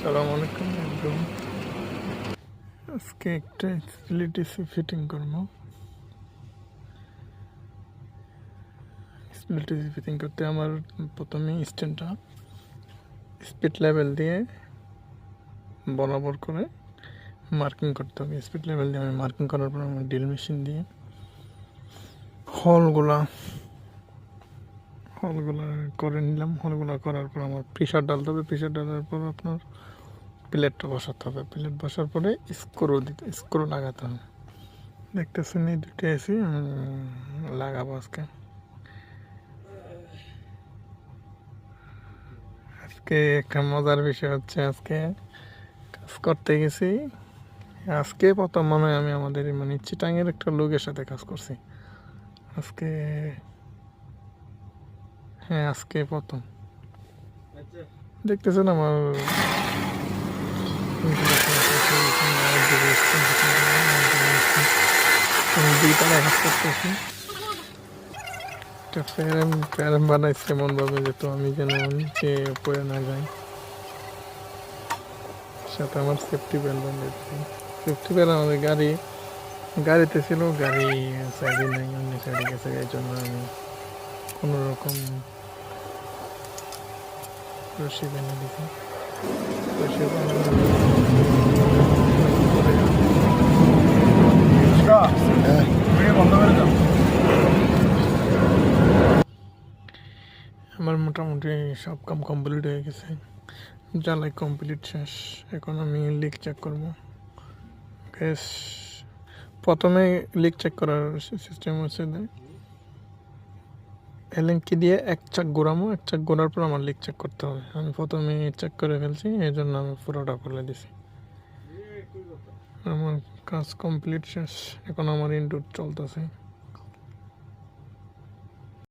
আসসালামু আলাইকুম একদম। আজকে একটা স্প্লিটিসি ফিটিং করবো। স্প্লিটিসি ফিটিং করতে আমার প্রথমে স্ট্যান্ডটা স্পিড লেভেল দিয়ে বরাবর করে মার্কিং করতে হবে। স্পিড লেভেল দিয়ে আমি মার্কিং করার পর আমার ড্রিল মেশিন দিয়ে হলগুলা করে নিলাম। হলগুলা করার পর আমার প্রেশার ডালতে হবে। প্রেশার ডালার পর আপনার প্লেটটা বসাতে হবে। প্লেট বসার পরে স্ক্রু লাগাতে হবে। দেখতেছেন এই দুটো এসি লাগাবো আজকে। আজকে একটা মজার বিষয় হচ্ছে, আজকে কাজ করতে গেছি। আজকে প্রথম মনে হয় আমি আমাদের চিটাঙের একটা লোকের সাথে কাজ করছি আজকে। হ্যাঁ, আজকে প্রথম। দেখতেছেন আমার দুইতলায় কাজ করতেছি। একটা ফ্যারেম বানাইছে এমন ভাবে যে তো আমি যেন নিচে পড়ে না যাই। সাথে আমার সেফটি বেল্ট বানাইছে। সেফটি বেল্ট আমাদের গাড়িতে ছিল, গাড়ি সাইডে নাই, অন্য সাইডে গেছে। এই জন্য আমি কোনো রকম রশি বেঁধে দিছি। রশি আমার মোটামুটি সব কাম কমপ্লিট হয়ে গেছে। জ্বালাই কমপ্লিট শেষ। এখন আমি লিক চেক করব। গ্যাস প্রথমে লিক চেক করার সিস্টেম হচ্ছে এলেঙ্কি দিয়ে এক চাক ঘোরামো। এক চাক ঘোরার পর আমার লিক চেক করতে হবে। আমি প্রথমে চেক করে ফেলছি, এই জন্য আমি পুরোটা খুলে দিছি। আমার কাজ কমপ্লিট শেষ। এখন আমার ইনডোর চলতেছে।